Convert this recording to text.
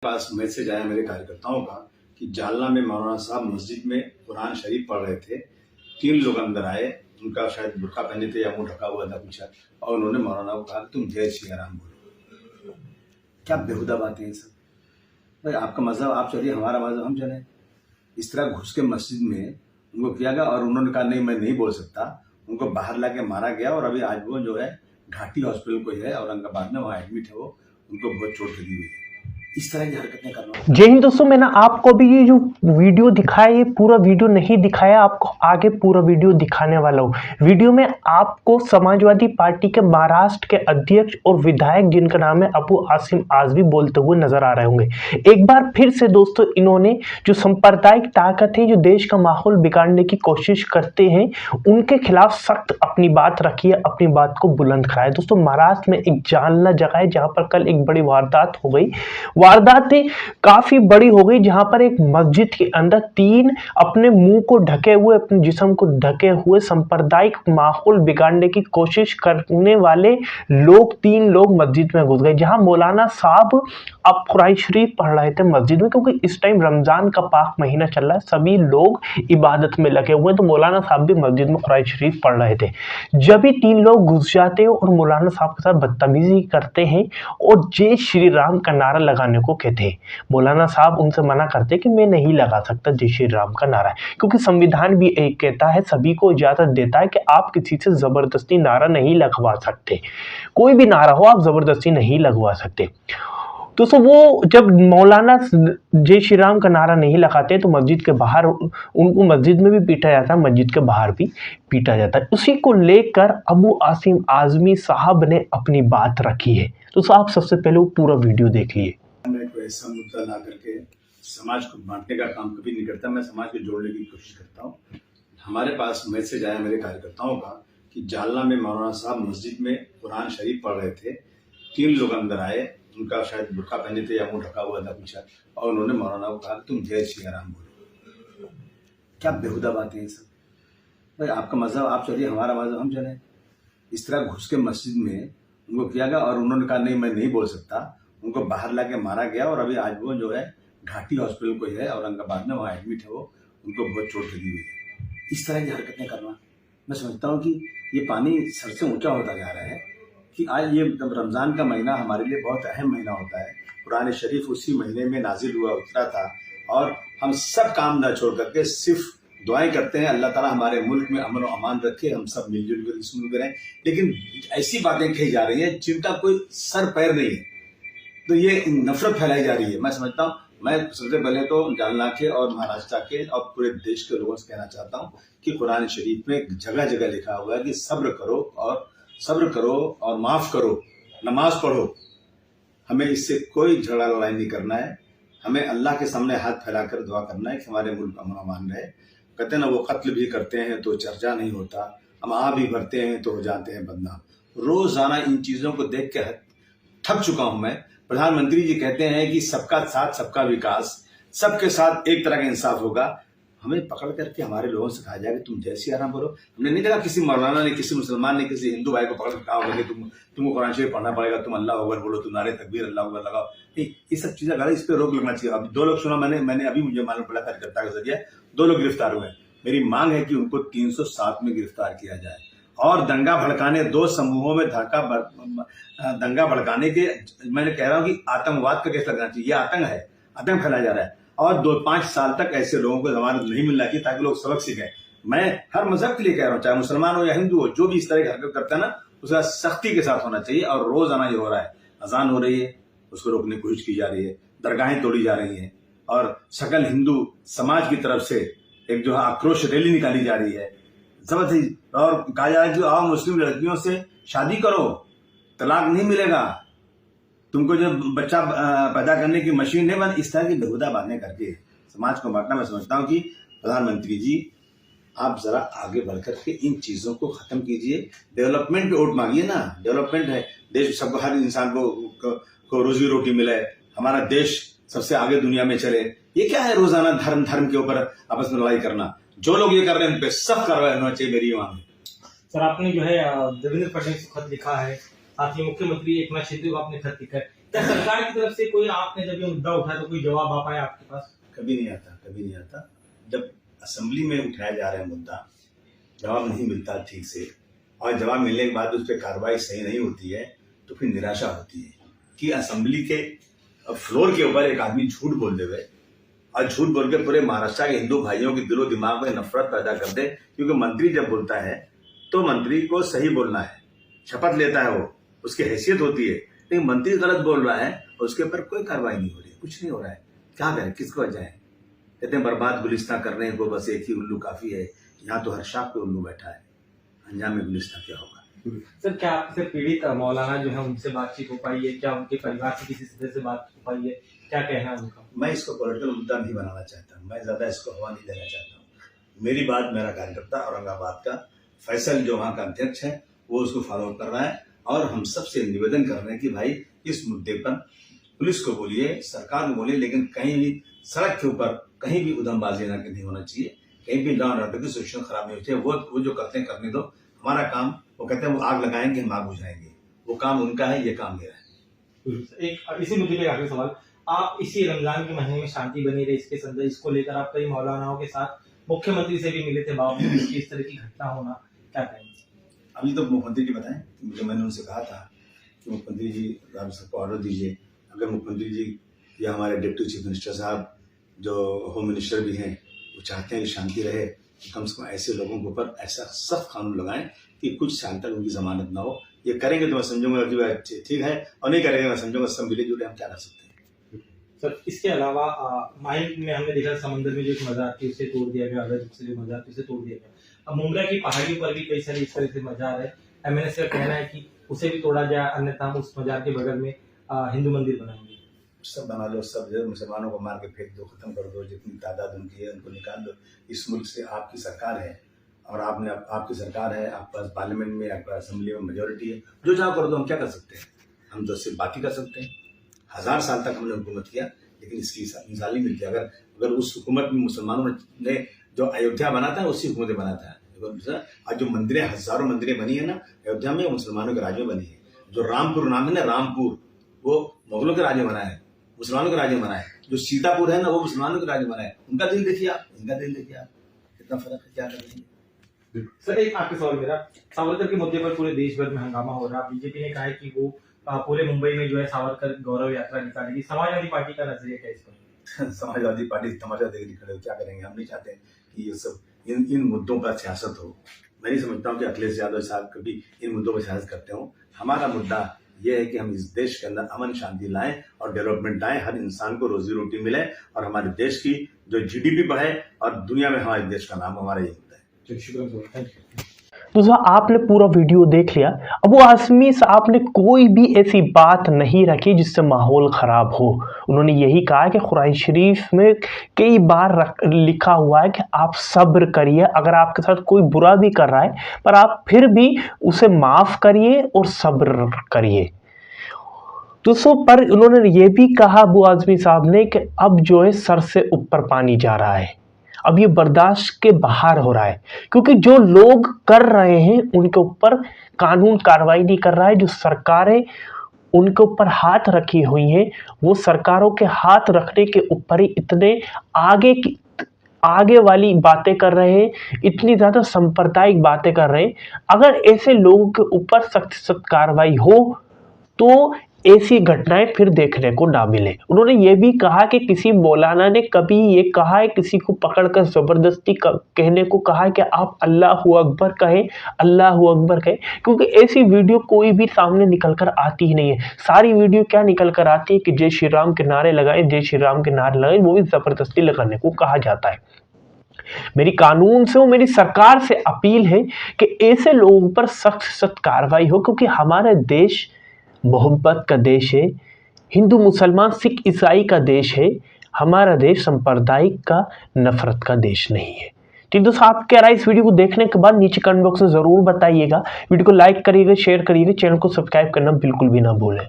पास message आया मेरे कार्यकर्ताओं का कि जालना में मौलाना साहब मस्जिद में कुरान शरीफ पढ़ रहे थे। 3 लोग अंदर आए, उनका शायद बुर्का पहने थे या मुंह ढका हुआ था कुछ, और उन्होंने मौलाना को कहा तुम जय श्री राम बोलो। क्या बेहुदा बातें हैं सब। भाई आपका मजहब आप चलिए, हमारा मजहब हम चले। इस तरह घुस के मस्जिद में उनको किया गया और उन्होंने कहा नहीं मैं नहीं बोल सकता। उनको बाहर लाके मारा गया और अभी आज वो जो है घाटी हॉस्पिटल को है औरंगाबाद में, वहाँ एडमिट है। वो उनको बहुत चोट लगी हुई है। इस तरह की हरकतें करना। जय हिंद दोस्तों, मैंने आपको भी ये जो वीडियो दिखाया, ये पूरा वीडियो नहीं दिखाया, आपको आगे पूरा वीडियो दिखाने वाला हूँ। वीडियो में आपको समाजवादी पार्टी के महाराष्ट्र के अध्यक्ष और विधायक जिनका नाम है अबू आसिम आजमी बोलते हुए नजर आ रहे होंगे। एक बार फिर से दोस्तों इन्होंने जो सांप्रदायिक ताकत है, जो देश का माहौल बिगाड़ने की कोशिश करते हैं, उनके खिलाफ सख्त अपनी बात रखी है, अपनी बात को बुलंद कराया। दोस्तों महाराष्ट्र में एक जालना जगह है जहां पर कल एक बड़ी वारदात हो गई। वारदातें काफी बड़ी हो गई, जहां पर एक मस्जिद के अंदर 3 अपने मुंह को ढके हुए, अपने जिस्म को ढके हुए सांप्रदायिक माहौल बिगाड़ने की कोशिश करने वाले लोग 3 लोग मस्जिद में घुस गए। जहां मौलाना साहब अब कुरान शरीफ पढ़ रहे थे मस्जिद में, क्योंकि इस टाइम रमजान का पाक महीना चल रहा है, सभी लोग इबादत में लगे हुए हैं, तो मौलाना साहब भी मस्जिद में कुरान शरीफ पढ़ रहे थे। जब भी 3 लोग घुस जाते हैं और मौलाना साहब के साथ बदतमीजी करते हैं और जय श्री राम का नारा लगाने को कहते हैं, मौलाना साहब उनसे मना करते कि मैं नहीं लगा सकता जय श्री राम का नारा, क्योंकि संविधान भी एक कहता है, सभी को इजाजत देता है कि आप किसी से जबरदस्ती नारा नहीं लगवा सकते। कोई भी नारा हो आप जबरदस्ती नहीं लगवा सकते। दोस्तों वो जब मौलाना जय श्री राम का नारा नहीं लगाते तो मस्जिद के बाहर उनको मस्जिद में भी पीटा जाता है, मस्जिद के बाहर भी पीटा जाता है। उसी को लेकर अबू आसिम आजमी साहब ने अपनी बात रखी है। तो आप सबसे पहले वो पूरा वीडियो देख लिए। मैं कोई ऐसा मुद्दा ला करके समाज को बांटने का काम कभी नहीं करता, मैं समाज को जोड़ने की कोशिश करता हूँ। हमारे पास मैसेज आया मेरे कार्यकर्ताओं का कि जालना में मौलाना साहब मस्जिद में कुरान शरीफ पढ़ रहे थे। 3 लोग अंदर आए, उनका शायद बुर्का पहने थे या मुंह ढका हुआ था कुछ, और उन्होंने मौलाना को कहा तुम जय श्री राम बोलो। क्या बेहुदा बातें हैं सब। भाई आपका मजहब आप चलिए, हमारा मजहब हम चले। इस तरह घुस के मस्जिद में उनको किया गया और उन्होंने कहा नहीं मैं नहीं बोल सकता। उनको बाहर लाके मारा गया और अभी आज वो जो है घाटी हॉस्पिटल को है औरंगाबाद में, वहाँ एडमिट है। वो उनको बहुत चोट लगी हुई है। इस तरह की हरकतें करना, मैं समझता हूँ कि ये पानी सर से ऊंचा होता जा रहा है कि आज ये रमज़ान का महीना हमारे लिए बहुत अहम महीना होता है। कुरान शरीफ उसी महीने में नाजिल हुआ उतरा था और हम सब काम ना छोड़ करके सिर्फ दुआएं करते हैं अल्लाह ताला हमारे मुल्क में अमन और अमान रखे, हम सब मिलजुल कर इस मुल्क रहें। लेकिन ऐसी बातें कही जा रही हैं जिनका कोई सर पैर नहीं है, तो ये नफरत फैलाई जा रही है। मैं समझता हूँ, मैं सबसे पहले तो जालना के और महाराष्ट्र के और पूरे देश के लोगों से कहना चाहता हूँ कि कुरान शरीफ में जगह जगह लिखा हुआ है कि सब्र करो और माफ करो, नमाज पढ़ो। हमें इससे कोई झगड़ा लड़ाई नहीं करना है। हमें अल्लाह के सामने हाथ फैलाकर दुआ करना है कि हमारे मुल्क अमन अमान रहे। कहते हैं ना, वो कत्ल भी करते हैं तो चर्चा नहीं होता, हम आ भी भरते हैं तो हो जाते हैं बदनाम। रोजाना इन चीजों को देख के थक चुका हूं मैं। प्रधानमंत्री जी कहते हैं कि सबका साथ सबका विकास, सबके साथ एक तरह का इंसाफ होगा। हमें पकड़ करके हमारे लोगों से कहा जाए कि तुम जय श्री राम बोलो। हमने नहीं देखा किसी मौलाना ने, किसी मुसलमान ने, किसी हिंदू भाई को पकड़ कर कहा होगा कि तुमको कुरान शरीफ पढ़ना पड़ेगा, तुम अल्लाह अकबर बोलो, तुम नारे तकबीर अल्लाह अकबर लगाओ। नहीं, ये सब चीजें गलत, इस पर रोक लगना चाहिए। अब 2 लोग सुना मैंने अभी मुझे मालूम पड़ा कार्यकर्ता के जरिए 2 लोग गिरफ्तार हुए। मेरी मांग है कि उनको 307 में गिरफ्तार किया जाए और दंगा भड़काने 2 समूहों में दंगा भड़काने के, मैंने कह रहा हूं कि आतंकवाद का केस लगना चाहिए। ये आतंक है, आतंक फैलाया जा रहा है और 2-5 साल तक ऐसे लोगों को जमानत नहीं मिलना चाहिए ताकि लोग सबक सीखें। मैं हर मजहब के लिए कह रहा हूँ, चाहे मुसलमान हो या हिंदू हो, जो भी इस तरह की हरकत करता है ना, उसका सख्ती के साथ होना चाहिए। और रोजाना ये हो रहा है, अजान हो रही है, उसको रोकने की कोशिश की जा रही है, दरगाहें तोड़ी जा रही हैं और सकल हिंदू समाज की तरफ से एक जो है आक्रोश रैली निकाली जा रही है जबरदस्ती, और कहा जा रहा है कि आओ मुस्लिम लड़कियों से शादी करो, तलाक नहीं मिलेगा, तुमको जो बच्चा पैदा करने की मशीन नहीं बन। इस तरह की बेहुदा बातें करके समाज को बांटना, मैं समझता हूँ कि प्रधानमंत्री जी आप जरा आगे बढ़कर के इन चीजों को खत्म कीजिए। डेवलपमेंट पे वोट मांगिए ना, डेवलपमेंट है, देश सबको, हर इंसान को रोजी रोटी मिले, हमारा देश सबसे आगे दुनिया में चले। ये क्या है रोजाना धर्म के ऊपर आपस में लड़ाई करना। जो लोग ये कर रहे हैं उन पे सख्त कार्रवाई होना चाहिए, मेरी मांग है। सर आपने जो है देवेंद्र फडणवीस को खत लिखा है, साथ ही मुख्यमंत्री एकनाथ शिंदे को आपने खत लिखा है, क्या सरकार की तरफ से कोई आपने जब ये मुद्दा उठाया तो कोई जवाब आ पाया आपके पास? कभी नहीं आता। जब असेंबली में उठाया जा रहा है मुद्दा, जवाब नहीं मिलता ठीक से, और जवाब मिलने के बाद उस पर कार्रवाई सही नहीं होती है, तो फिर निराशा होती है कि असेंबली के फ्लोर के ऊपर एक आदमी झूठ बोल देवे और झूठ बोल के पूरे महाराष्ट्र के हिंदू भाइयों के दिलो दिमाग में नफरत पैदा कर दे। क्योंकि मंत्री जब बोलता है तो मंत्री को सही बोलना है, शपथ लेता है, वो उसकी हैसियत होती है। लेकिन मंत्री गलत बोल रहा है और उसके ऊपर कोई कार्रवाई नहीं हो रही, कुछ नहीं हो रहा है। क्या करें, किसको जाए? कहते हैं बर्बाद गुलिस्तान करने को बस एक ही उल्लू काफी है। यहाँ तो हर शाख पे उल्लू बैठा है, अंजाम में गुलिस्तान क्या होगा? सर, क्या आपसे पीड़ित मौलाना जो है उनसे बातचीत हो पाई है? क्या उनके परिवार के किसी सदस्य से बात हो पाई है? क्या कहना है उनका? मैं इसको पॉलिटिकल मुद्दा नहीं बनाना चाहता, मैं ज्यादा इसको हवा नहीं देना चाहता हूँ। मेरी बात मेरा कार्यकर्ता औरंगाबाद का फैसल जो वहाँ का अध्यक्ष है वो उसको फॉलो कर रहा है, और हम सबसे निवेदन कर रहे हैं कि भाई इस मुद्दे पर पुलिस को बोलिए, सरकार को बोलिए, लेकिन कहीं भी सड़क के ऊपर कहीं भी उधमबाजी नहीं होना चाहिए, कहीं भी लॉ एंड ऑर्डर की सिचुएशन खराब नहीं होनी चाहिए। वो जो करते हैं करने दो, हमारा काम, वो कहते हैं वो आग लगाएंगे हम आग बुझाएंगे, वो काम उनका है, ये काम मेरा है। एक इसी मुद्दे पे आखिरी सवाल, आप इसी रमजान के महीने में शांति बनी रहे इसके संदर्भ इसको लेकर आप कई मौलानाओं के साथ मुख्यमंत्री से भी मिले थे, बावजूद इसकी इस तरह की घटना होना, क्या कहेंगे? अभी तो मुख्यमंत्री जी बताएं, मुझे मैंने उनसे कहा था कि मुख्यमंत्री जी आप सबको ऑर्डर दीजिए। अगर मुख्यमंत्री जी या हमारे डिप्टी चीफ मिनिस्टर साहब जो होम मिनिस्टर भी हैं वो चाहते हैं कि शांति रहे, तो कम से कम ऐसे लोगों के ऊपर ऐसा सख्त कानून लगाएं कि कुछ साल तक उनकी जमानत ना हो। ये करेंगे तो मैं समझूंगा ठीक है, और नहीं करेंगे मैं समझूंगा सब मिले जुले हम क्या कर सकते हैं। सर, इसके अलावा माइंड में हमने देखा समंदर में जो एक मजार थी उसे तोड़ दिया गया, अवैध रूप से जो मजार थी उसे तोड़ दिया गया। अब मुंब्रा की पहाड़ियों पर भी कई सारे इस तरह से मजार है। एमएनएस का कहना है कि उसे भी तोड़ा जाए, अन्यथा हम उस मजार के बगल में हिंदू मंदिर बनाएंगे। सब बना लो, सब मुसलमानों को मार के फेंक दो, खत्म कर दो, जितनी तादाद उनकी है उनको निकाल दो। इस मुल्क से आपकी सरकार है और आपकी सरकार है, आपके पास पार्लियामेंट में, आपके असेंबली में मेजोरिटी है, जो चाहो कर दो, हम क्या कर सकते हैं? हम तो सिर्फ बात ही कर सकते हैं। 1000 साल तक हमने हुकूमत किया, लेकिन इसकी मिसाल नहीं मिलती। अगर उस हुकूमत में मुसलमानों ने जो अयोध्या बनाता है उसी हुकूमत बनाता है। आज जो मंदिरें, हजारों मंदिरें बनी है ना अयोध्या में, मुसलमानों के राज्य में बनी है। जो रामपुर नाम है ना, रामपुर, वो मुगलों के राज्य बना है, मुसलमानों के राज्य बना है। जो सीतापुर है ना, वो मुसलमानों के राज्य बना है। उनका दिल देखिए आप, इनका दिल देखिए आप, कितना फर्क है, क्या करेंगे? सर, एक आपके सवाल मेरा, सावरकर के मुद्दे पर पूरे देश भर में हंगामा हो रहा है। बीजेपी ने कहा है कि वो पूरे मुंबई में जो है सावरकर गौरव यात्रा निकालेगी। समाजवादी पार्टी का नजरिया क्या इस पर? समाजवादी पार्टी तमाशा देखने खड़े हो, क्या करेंगे? हम नहीं चाहते कि ये सब इन मुद्दों पर सियासत हो। मैं नहीं समझता हूँ कि अखिलेश यादव साहब कभी इन मुद्दों पर सियासत करते हो। हमारा मुद्दा ये है कि हम इस देश के अंदर अमन शांति लाएं और डेवलपमेंट लाएं, हर इंसान को रोजी रोटी मिले और हमारे देश की जो जीडीपी बढ़े और दुनिया में हमारे देश का नाम, हमारा ये मुद्दा है। शुक्रिया। दोस्तों, आपने पूरा वीडियो देख लिया। अब वो आसमी साहब ने कोई भी ऐसी बात नहीं रखी जिससे माहौल ख़राब हो। उन्होंने यही कहा कि कुरान शरीफ में कई बार लिखा हुआ है कि आप सब्र करिए, अगर आपके साथ कोई बुरा भी कर रहा है पर आप फिर भी उसे माफ़ करिए और सब्र करिए। दोस्तों, पर उन्होंने ये भी कहा अबू आज़मी साहब ने कि अब जो है सर से ऊपर पानी जा रहा है, अब ये बर्दाश्त के बाहर हो रहा है, क्योंकि जो लोग कर रहे हैं उनके ऊपर कानून कार्रवाई नहीं कर रहा है। जो सरकारें उनके ऊपर हाथ रखी हुई हैं, वो सरकारों के हाथ रखने के ऊपर ही इतने आगे वाली बातें कर रहे हैं, इतनी ज़्यादा सांप्रदायिक बातें कर रहे हैं। अगर ऐसे लोगों के ऊपर सख्त कार्रवाई हो तो ऐसी घटनाएं फिर देखने को ना मिले। उन्होंने ये भी कहा कि किसी मौलाना ने कभी ये कहा है, किसी को पकड़कर ज़बरदस्ती कहने को कहा है कि आप अल्लाहू अकबर कहें, अल्लाहू अकबर कहें, क्योंकि ऐसी वीडियो कोई भी सामने निकल कर आती ही नहीं है। सारी वीडियो क्या निकल कर आती है कि जय श्री राम के नारे लगाए, जय श्री राम के नारे लगाए, वो भी ज़बरदस्ती लगाने को कहा जाता है। मेरी कानून से और मेरी सरकार से अपील है कि ऐसे लोगों पर सख्त कार्रवाई हो, क्योंकि हमारा देश मोहब्बत का देश है, हिंदू मुसलमान सिख ईसाई का देश है। हमारा देश सांप्रदायिक का, नफरत का देश नहीं है। ठीक दोस्तों, आप क्या राय इस वीडियो को देखने के बाद नीचे कमेंट बॉक्स में ज़रूर बताइएगा। वीडियो को लाइक करिएगा, शेयर करिएगा, चैनल को सब्सक्राइब करना बिल्कुल भी ना भूलें।